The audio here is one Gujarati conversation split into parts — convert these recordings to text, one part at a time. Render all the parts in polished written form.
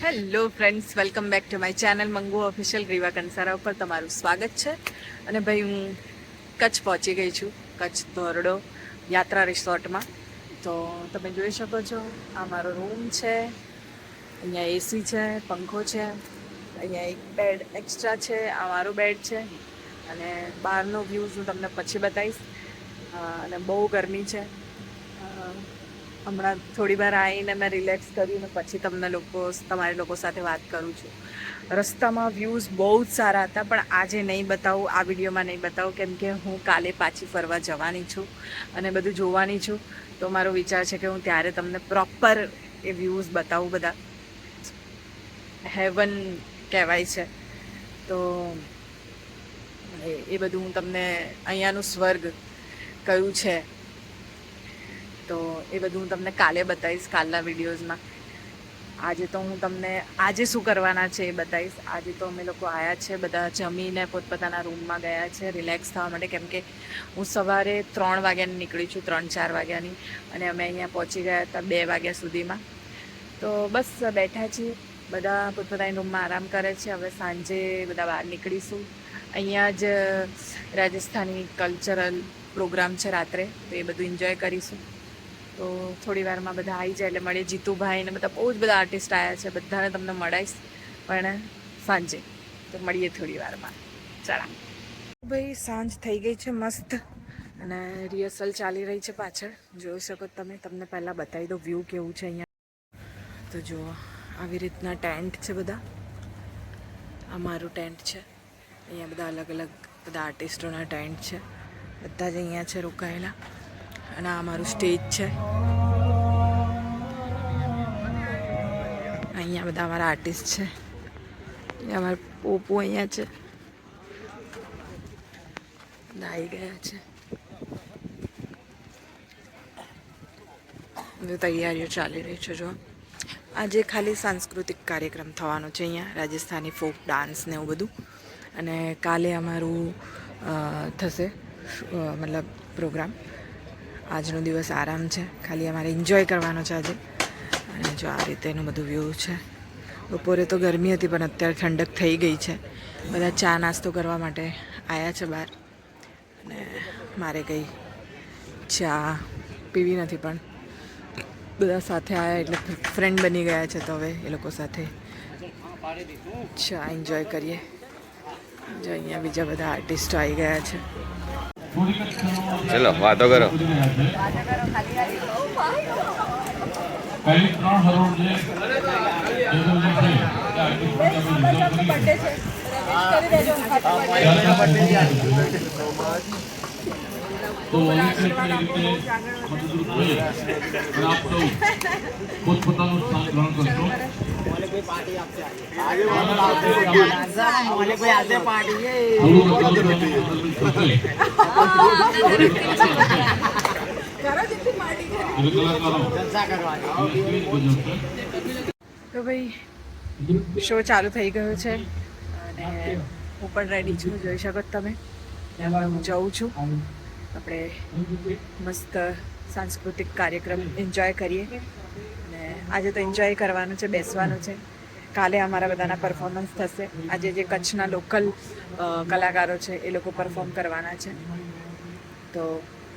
Hello friends, welcome back to my channel Mangu official Riva Kansara ઉપર તમારું સ્વાગત છે. અને ભાઈ હું કચ્છ પહોંચી ગઈ છું, કચ્છ ધોરડો યાત્રા રિસોર્ટમાં. તો તમે જોઈ શકો છો, આ મારો રૂમ છે. અહીંયા એસી છે, પંખો છે, અહીંયા એક બેડ એક્સ્ટ્રા છે, આ મારો બેડ છે. અને બહારનો વ્યૂઝ હું તમને પછી બતાવીશ. અને બહુ ગરમી છે. હમણાં થોડી વાર આવીને મેં રિલેક્સ કર્યું ને પછી તમારી લોકો સાથે વાત કરું છું. રસ્તામાં વ્યૂઝ બહુ જ સારા હતા, પણ આજે નહીં બતાવું, આ વિડીયોમાં નહીં બતાવું, કેમ કે હું કાલે પાછી ફરવા જવાની છું અને બધું જોવાની છું. તો મારો વિચાર છે કે હું ત્યારે તમને પ્રોપર એ વ્યૂઝ બતાવું. બધા હેવન કહેવાય છે, તો એ બધું હું તમને, અહીંયાનું સ્વર્ગ કયું છે, તો એ બધું હું તમને કાલે બતાવીશ, કાલના વિડીયોઝમાં. આજે તો હું તમને આજે શું કરવાના છે એ બતાવીશ. આજે તો અમે લોકો આવ્યા છે, બધા જમીને પોતપોતાના રૂમમાં ગયા છે રિલેક્સ થવા માટે, કેમ કે હું સવારે 3 વાગ્યાની નીકળી છું, 3-4 વાગ્યાની, અને અમે અહીંયા પહોંચી ગયા હતા 2 વાગ્યા સુધીમાં. તો બસ બેઠા છીએ, બધા પોતપોતાની રૂમમાં આરામ કરે છે. હવે સાંજે બધા બહાર નીકળીશું. અહીંયા જ રાજસ્થાની કલ્ચરલ પ્રોગ્રામ છે રાત્રે, તો એ બધું એન્જોય કરીશું. તો થોડી વારમાં બધા આવી જાય એટલે મળીએ. જીતુભાઈ ને બધા બહુ જ બધા આર્ટિસ્ટ આવ્યા છે, બધાને તમને મળાઈશ પણ સાંજે. તો મળીએ થોડી વારમાં. ચાલો ભાઈ, સાંજ થઈ ગઈ છે મસ્ત, અને રિહર્સલ ચાલી રહી છે પાછળ, જોઈ શકો તમે. તમને પહેલાં બતાવી દો વ્યૂ કેવું છે અહીંયા. તો જુઓ, આવી રીતના ટેન્ટ છે બધા. આ મારું ટેન્ટ છે. અહીંયા બધા અલગ અલગ બધા આર્ટિસ્ટોના ટેન્ટ છે, બધા જ અહીંયા છે રોકાયેલા. અને આ મારું સ્ટેજ છે. અહીંયા બધા અમારા આર્ટિસ્ટ છે. અમારા પોપુ અહીંયા છે, બધા આવી ગયા છે. તૈયારીઓ ચાલી રહી છે. જો આજે ખાલી સાંસ્કૃતિક કાર્યક્રમ થવાનો છે અહીંયા, રાજસ્થાની ફોક ડાન્સ ને એવું બધું. અને કાલે અમારું થશે મતલબ પ્રોગ્રામ. આજનો દિવસ આરામ છે, ખાલી અમારે એન્જોય કરવાનો છે આજે. અને જો આ રીતે એનું બધું વ્યૂ છે. બપોરે તો ગરમી હતી, પણ અત્યારે ઠંડક થઈ ગઈ છે. બધા ચા નાસ્તો કરવા માટે આવ્યા છે બહાર. અને મારે કંઈ ચા પીવી નથી, પણ બધા સાથે આવ્યા એટલે ફ્રેન્ડ બની ગયા છે. તો હવે એ લોકો સાથે ચા એન્જોય કરીએ. જો અહીંયા બીજા બધા આર્ટિસ્ટો આવી ગયા છે. ચલો વાતો કરો. પોતપોતાનું સ્થાન ગ્રહણ કરશો. તો ભાઈ શો ચાલુ થઈ ગયો છે, અને હું પણ રેડી છું, જોઈ શકો તમે. હું જાઉં છું. આપણે મસ્ત સાંસ્કૃતિક કાર્યક્રમ એન્જોય કરીએ. અને આજે તો એન્જોય કરવાનું છે, બેસવાનું છે. કાલે અમારા બધાના પરફોર્મન્સ થશે. આજે જે કચ્છના લોકલ કલાકારો છે એ લોકો પરફોર્મ કરવાના છે, તો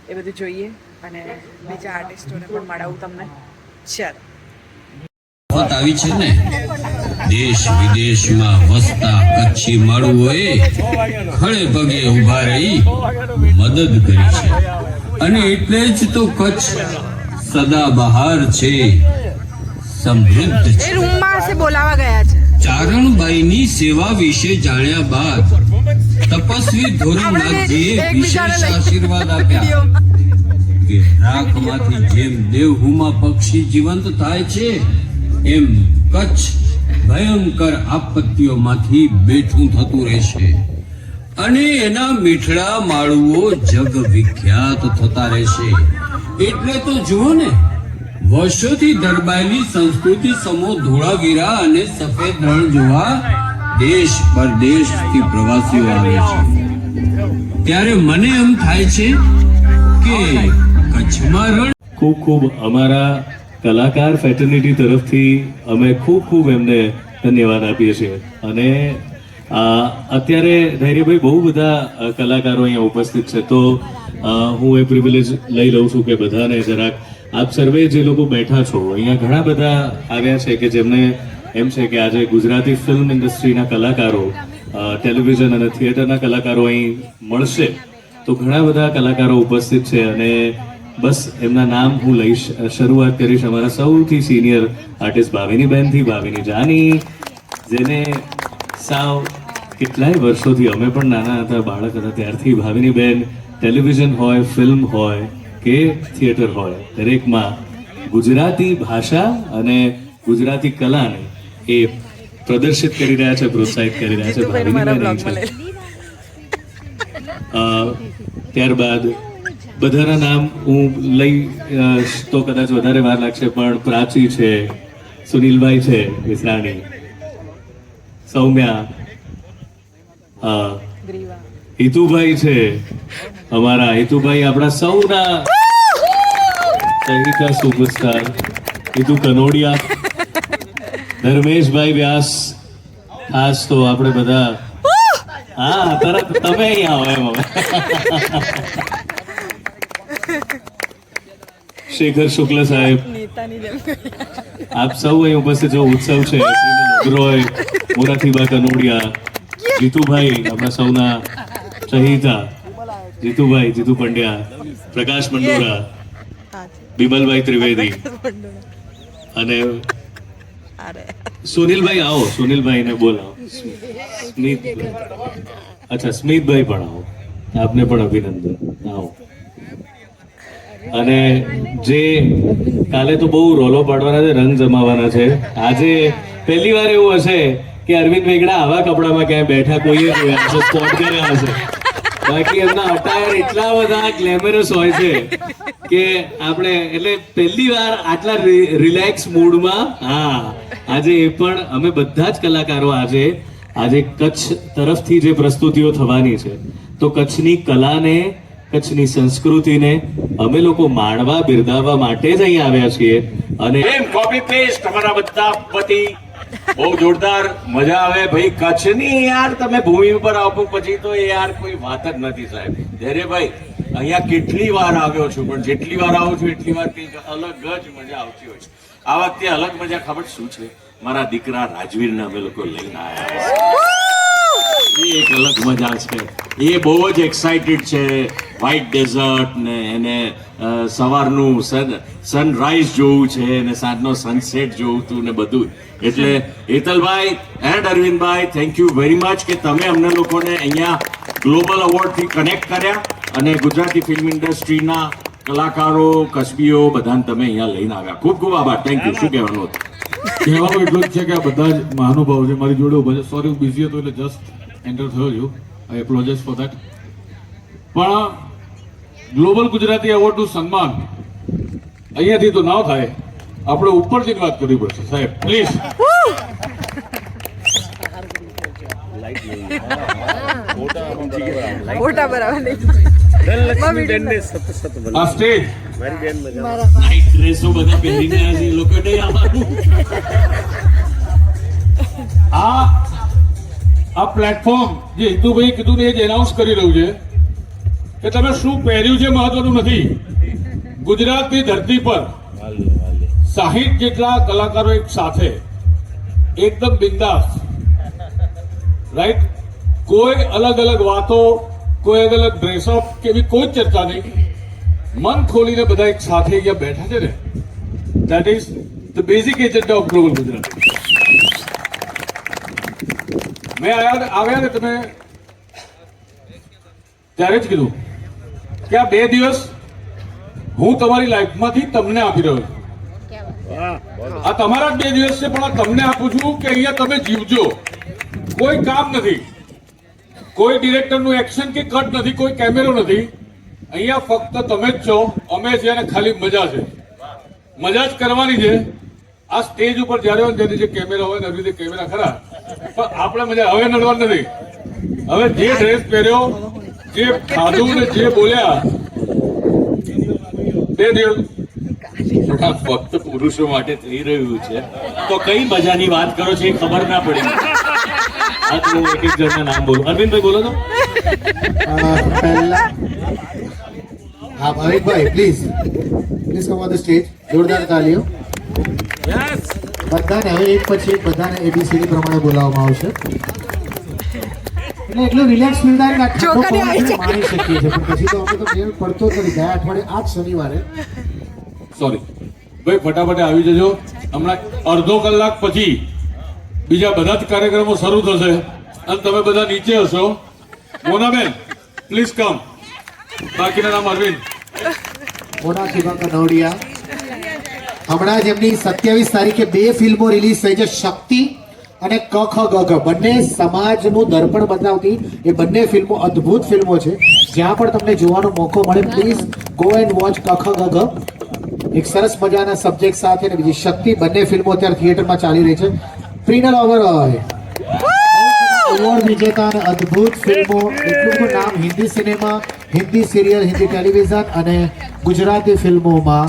એ બધું જોઈએ. અને બીજા આર્ટિસ્ટોને પણ મળાવું તમને. ચાલો. આવી છે ને, દેશ વિદેશમાં વસતા કચ્છી માળુઓએ ખડે પગે ઊભા રહી મદદ કરી છે. અને એટલે જ તો કચ્છ સદા બહાર છે, સમૃદ્ધ છે. બોલાવા ગયા છે. ચારણબાઈની સેવા વિશે જાણ્યા બાદ તપસ્વી ધોરણનાથજીએ વિશેષ આશીર્વાદ આપ્યા કે રાખમાંથી જેમ દેવહુમાં પક્ષી જીવંત થાય છે, એમ કચ્છ ભયંકર આપત્તિઓમાંથી બેઠું થતું રહેશે. અને એના મીઠડા માળુઓ જગ વિખ્યાત થતા રહેશે. એટલે તો જુઓ ને, વર્ષોથી દરબારની સંસ્કૃતિ સમો ધોળાવીરા અને સફેદ રણ જોવા દેશ પરદેશથી પ્રવાસીઓ આવે છે. ત્યારે મને એમ થાય છે કે કચ્છમાં રણ ખૂબ ખૂબ અમારા કલાકાર ફેટર્નિટી તરફથી અમે ખૂબ ખૂબ એમને ધન્યવાદ આપીએ છીએ. અને અત્યારે ધૈર્યભાઈ બહુ બધા કલાકારો અહીંયા ઉપસ્થિત છે, તો હું એ પ્રિવિલેજ લઈ લઉં છું કે બધાને જરાક આપ સર્વે જે લોકો બેઠા છો અહીંયા ઘણા બધા આવ્યા છે કે જેમને એમ છે કે આજે ગુજરાતી ફિલ્મ ઇન્ડસ્ટ્રીના કલાકારો, ટેલિવિઝન અને થિયેટરના કલાકારો અહીં મળશે, તો ઘણા બધા કલાકારો ઉપસ્થિત છે. અને બસ એમના નામ હું લઈશ. શરૂઆત કરીશ અમારા સૌથી સિનિયર આર્ટિસ્ટ ભાવિનીબેનથી. ભાવિની જાની, જેને સાવ કેટલાય વર્ષોથી, અમે પણ નાના હતા, બાળક હતા ત્યારથી ભાવિનીબેન ટેલિવિઝન હોય, ફિલ્મ હોય કે થિયેટર હોય, દરેકમાં ગુજરાતી ભાષા અને ગુજરાતી કલાને એ પ્રદર્શિત કરી રહ્યા છે, પ્રોત્સાહિત કરી રહ્યા છે. ભાવિનીબેન અહીં છે. ત્યારબાદ બધાના નામ હું લઈ તો કદાચ વધારે વાર લાગશે, પણ પ્રાચી છે, સુનિલભાઈ છે વિસરાણી, સૌમ્યા, હિતુભાઈ છે અમારા. હિતુભાઈ આપણા સૌના ચહિતા સુપરસ્ટાર હિતુ કનોડિયા, ધર્મેશભાઈ વ્યાસ, ખાસ તો આપણે બધા, હા તરત તમે અહીં આવો એમ. હવે શેખર શુક્લ સાહેબ, આપ સૌ અહીં ઉપસ્થિત છો. ઉત્સવ છે, રોય, મોરાથીબા કનોડિયા, જીતુભાઈ આપણા સૌના ચહિતા, જીતુભાઈ, જીતુ પંડ્યા, પ્રકાશ મંડોરા, બિમલભાઈ ત્રિવેદી અને સુનિલભાઈ. આવો સુનિલભાઈને બોલાવો. સ્મિતભાઈ, અચ્છા સ્મિતભાઈ પણ આવો, આપને પણ અભિનંદન. આવો. અને જે કાલે તો બહુ રોલો પાડવાના છે, રંગ જમાવાના છે. આજે પહેલી વાર એવું હશે કે અરવિંદ વેગડા આવા કપડામાં ક્યાંય બેઠા કોઈએ જોયા હશે, સ્પોટ કર્યા હશે. બાકી એમના અટાયર એટલા બધા ગ્લેમરસ હોય છે કે આપણે, એટલે પહેલી વાર આટલા રિલેક્સ મૂડમાં. હા, આજે એ પણ અમે બધા જ કલાકારો આજે કચ્છ તરફથી જે પ્રસ્તુતિઓ થવાની છે, તો કચ્છની કલાને, કચ્છની સંસ્કૃતિને અમે લોકો માણવા, બિરદાવવા માટે જ અહીં આવ્યા છીએ. અને કોપી પેસ્ટ તમારા બધા પતિ બહુ જોરદાર મજા આવે ભાઈ. કચ્છની યાર તમે ભૂમિ ઉપર આવો પછી તો એ યાર કોઈ વાત જ નથી સાહેબ. ધૈર્યભાઈ, અહીંયા કેટલી વાર આવ્યો છું, પણ જેટલી વાર આવું છું એટલી વાર કંઈક અલગ જ મજા આવતી હોય છે. આ વખતે અલગ મજા ખબર શું છે? મારા દીકરા રાજવીરને અમે લોકો લઈને આવ્યા. એ એક અલગ મજા છે. એ બહુ જ એક્સાઇટેડ છે. વ્હાઇટ ડેઝર્ટ ને એને સવારનું સનરાઈઝ જોવું છે ને સાંજનો સનસેટ જોવું હતું ને બધું. એટલે Hetalbhai and Arvindbhai, thank you very much કે તમે અમને લોકોને અહીંયા ગ્લોબલ એવોર્ડથી કનેક્ટ કર્યા અને ગુજરાતી ફિલ્મ ઇન્ડસ્ટ્રીના કલાકારો, કસબીઓ બધાને તમે અહીંયા લઈને આવ્યા. ખૂબ ખૂબ આભાર. Thank you. શું કહેવાનું હતું? કહેવાનું એટલું જ છે કે આ બધા જ મહાનુભાવો છે મારી જોડે ઉભા છે. સોરી હું બિઝી હતો એટલે જસ્ટ એન્ટર થયો છું. આઈ એપ્લોજાઇઝ ફોર દેટ. પણ ગ્લોબલ ગુજરાતી એવોર્ડનું સન્માન અહીંયાથી તો ના થાય, આપણે ઉપરથી વાત કરવી પડશે સાહેબ, પ્લીઝ. ફોટા બરાબર આ સ્ટેજ નાઇટ ડ્રેસો બધા પહેરીને આવ્યા છે, એ લોકો નહીં આવવાનું. આ પ્લેટફોર્મ જે હિતુભાઈ કીધું ને એ જ એનાઉન્સ કરી રહ્યું છે કે તમે શું પહેર્યું છે મહત્વનું નથી. ગુજરાતની ધરતી પર 60 જેટલા કલાકારો એક સાથે એકદમ બિંદાસ, રાઈટ, કોઈ અલગ અલગ વાતો, કોઈ અલગ અલગ ડ્રેસઅપ કે એવી કોઈ ચર્ચા નહીં. મન ખોલીને બધા એક સાથે અહીંયા બેઠા છે ને, that is the basic agenda of global Gujarat. મેં આવ્યા ને તમે ત્યારે જ કીધું કે આ 2 દિવસ હું તમારી લાઈફમાંથી તમને આપી રહ્યો છું. આ તમારા જ 2 દિવસ છે, પણ આ તમને આપું છું કે અહીંયા તમે જીવજો. કોઈ કામ નથી, કોઈ ડિરેક્ટરનું એક્શન કે કટ નથી, કોઈ કેમેરો નથી. અહીંયા ફક્ત તમે જ છો, અમે છે અને ખાલી મજા છે. મજા જ કરવાની છે. આ સ્ટેજ ઉપર જ્યારે હોય ત્યારે જે કેમેરા હોય ને એવી રીતે કેમેરા ખરા, પણ આપણે મજા હવે નડવાનું નથી. હવે જે ડ્રેસ પહેર્યો, જે ખાધું ને જે બોલ્યા, 2 દિવસ પણ આ ફક્ત પુરુષો માટે થઈ રહ્યું છે તો કઈ મજાની વાત કરો છો એ ખબર ના પડી. આ તો એક એક જણના નામ બોલો. અરવિંદભાઈ બોલો તો. પહેલા હા Bhavikbhai please come on the stage. જોરદાર તાલીઓ. બધાને હવે એક પછી એક બધાને એબીસીડી પ્રમાણે બોલાવવામાં આવશે. એટલે એટલું રિલેક્સ ફીલ થાય કે આખો ચોકડી આવી પવન જાય. માણી શકીએ છીએ. પણ પછી તો અમે તો મેળ પડતો જ નથી. ગયા અઠવાડિયે આ જ શનિવારે સોરી ભાઈ, ફટાફટ આવી જજો. હમણાં અડધો કલાક પછી બીજા બધા જ કાર્યક્રમો શરૂ થશે અને તમે બધા નીચે હશો. Monaben please come. બાકીના નામ અરવિંદ. મોના શિવા કનોડિયા. હમણાં જ એમની 27 તારીખે 2 ફિલ્મો રિલીઝ થઈ છે, શક્તિ અને ક ખ ગ ઘ. બંને સમાજનું દર્પણ બતાવતી એ બંને ફિલ્મો અદ્ભુત ફિલ્મો છે. જ્યાં પણ તમને જોવાનો મોકો મળે પ્લીઝ ગો એન્ડ વોચ ક ખ ગ ઘ. એક સરસ મજાના સબ્જેક્ટ સાથે અને બીજી શક્તિ. બંને ફિલ્મો અત્યારે થિયેટરમાં ચાલી રહી છે. પ્રિનલ ઓબેરોય એવોર્ડ વિજેતા અને અદ્ભુત ફિલ્મો. એટલું બધું નામ Hindi cinema, Hindi serial, Hindi television અને ગુજરાતી ફિલ્મોમાં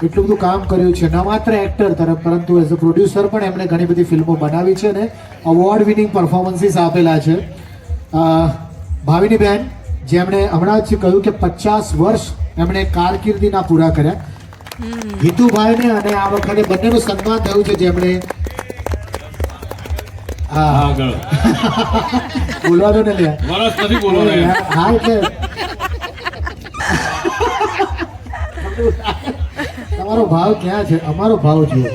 એટલું બધું કામ કર્યું છે. ન માત્ર એક્ટર તરફ પરંતુ એઝ અ પ્રોડ્યુસર પણ એમણે ઘણી બધી ફિલ્મો બનાવી છે અને અવોર્ડ વિનિંગ પરફોર્મન્સીસ આપેલા છે. ભાવિની બેન જેમણે હમણાં જ કહ્યું કે 50 વર્ષ એમણે કારકિર્દીના પૂરા કર્યા. હિતુભાઈને અને આ વખતે બંનેનું સન્માન થયું છે જેમણે હા આગળ બોલવા દો ને લ્યા. વરસ નથી બોલવાનું. હા એટલે તમારો ભાવ ક્યાં છે? અમારો ભાવ જુઓ.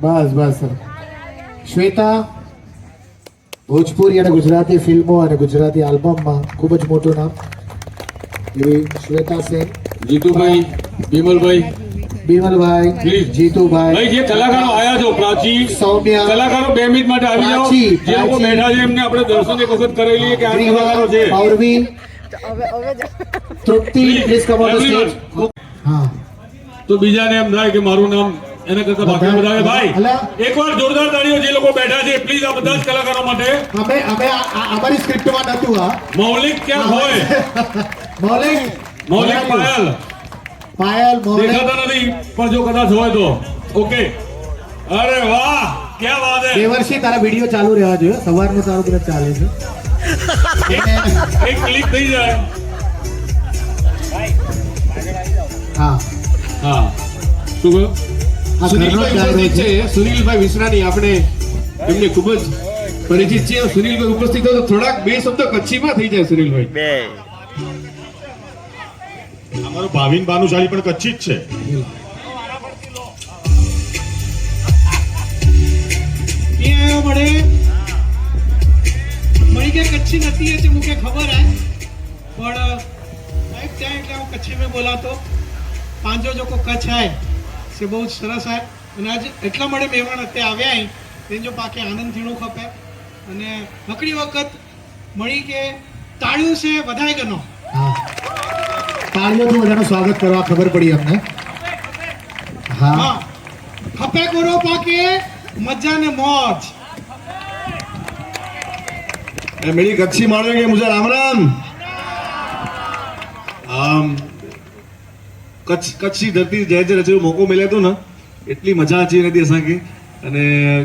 બસ બસ સર. શ્વેતા ભોજપુરી અને ગુજરાતી ફિલ્મો અને ગુજરાતી આલ્બમમાં ખૂબ જ મોટું નામ એવી શ્વેતા સેન, જીતુભાઈ, બિમલભાઈ, બિમલભાઈ, Please. જીતુભાઈ, ભાઈ જે કલાકારો આયા છો, પ્રાચી સૌમ્યા, કલાકારો 2 મિનિટ માટે આવી જાઓ. પ્રાચી, જે લોકો પ્રાચી. બેઠા છે એમને આપણે દર્શન એક વખત કરાવી લઈએ કે આ કલાકારો છે. Purvi, Trupti, please come on the stage. હા તો બીજાને એમ થાય કે મારું નામ એના કરતા બાકી બધા આવે. ભાઈ અલા. એકવાર જોરદાર તાળીઓ જે લોકો બેઠા છે પ્લીઝ આ બધા જ કલાકારો માટે. અમે અમારી સ્ક્રિપ્ટમાં નતું આ. મૌલિક ક્યાં હોય? મૌલિક મૌલિક પાયલ પાયલ મૌલિક દેખાતા નથી પણ જો કદાચ હોય તો ઓકે. અરે વાહ ક્યાં વાત હે. દેવર્ષી તારા વિડીયો ચાલુ રહેવા જોઈએ. સવારનો તારો બધા ચાલે છે. એક ક્લિક થઈ જાય. હા હા શું કહ્યું? આ ઘરનો જ ડાયરો છે. સુનિલભાઈ વિસરાની આપણે એમને ખૂબ જ પરિચિત છે. સુનિલભાઈ ઉપસ્થિત હોય તો થોડાક 2 શબ્દ કચ્છીમાં થઈ જાય. સુનિલભાઈ અમારો ભાવિન ભાનુશાલી પણ કચ્છી જ છે. मणि के कच्ची नती है जो मुझे खबर है पर लाइफ टाइम એટલે હું કચ્છી में बोला तो પાંજો જો કો કચ્છ है से बहुत સરસ है અને આજ એટલા મળે મહેમાન અત્યારે આવ્યા અહીં તેને જો પાકે આનંદ થીણું ખપે અને હકડી વખત મળી કે તાળીઓ છે વધાય ગનો હા તાળીઓથી બધાનું સ્વાગત કરવા ખબર પડી અમને. હા હા ખપે કરો પાકે મજા ને મોજ. मेरी कच्छी मारेंगे मुझे राम राम. કચ્છી ધરતી જય જય રચે મોકો મળ્યો હતો ને એટલી મજા અચી હતી અસાંखे અને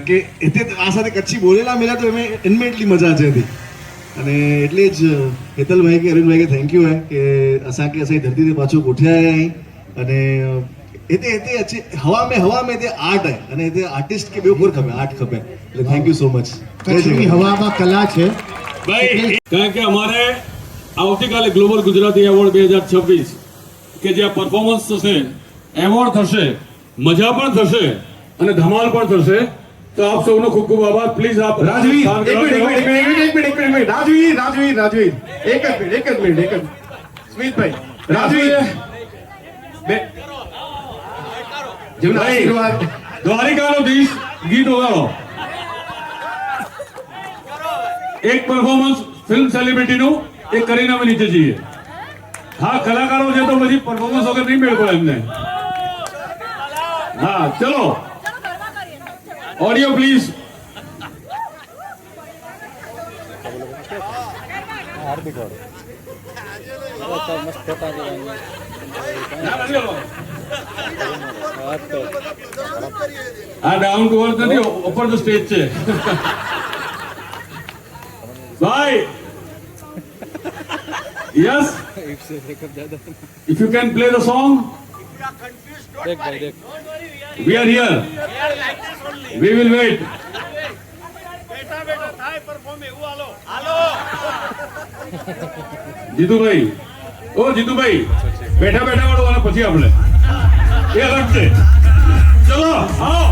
કે એતે આ સાથે કચ્છી બોલેલા મળ્યા તો એમાં એટલી મજા અચી હતી અને એટલે જ હેતલભાઈ કે અરવિંદભાઈ કે થેન્ક યુ હે કે અસાંखे असांजी धरती ते पाछो गोठिया आई અને એતે અચી હવા में તે આર્ટ હે અને એતે આર્ટિસ્ટ કે બેઉ ખપે આર્ટ ખપે એટલે થેન્ક યુ સો મચ. કચ્છની હવામાં કલા છે. ભાઈ કારણ કે અમારે આવતીકાલે ગ્લોબલ ગુજરાતી એવોર્ડ 2026 કે જ્યાં પરફોર્મન્સ થશે, એવોર્ડ થશે, મજા પણ થશે અને ધમાલ પણ થશે. તો આપ સૌનો ખૂબ ખૂબ આભાર. પ્લીઝ આપ રાજવીર સ્થાન એક ગ્રહણ કરો. મિનિટ રાજવીર એક જ મિનિટ સ્મિતભાઈ રાજવીર જેમના ભાઈ, આશીર્વાદ દ્વારિકાનો ધીશ ગીત વગાડો. એક પરફોર્મન્સ ફિલ્મ સેલિબ્રિટીનું એ કરીને અમે નીચે જઈએ. હા કલાકારો છે તો પછી પરફોર્મન્સ વગર નહીં મેળ પડે એમને. હા ચલો ઓડિયો પ્લીઝ. ના, નથી આવવાનું. આ ડાઉન ટુ અર્થ નથી, ઉપર ધ સ્ટેજ છે. ભાઈ yes, if you can play the song, we are here, we will wait. Jitubhai, ઓ જીતુભાઈ, બેઠા બેઠા વાળો અને પછી આપણે એ અલગ છે. ચલો આવો.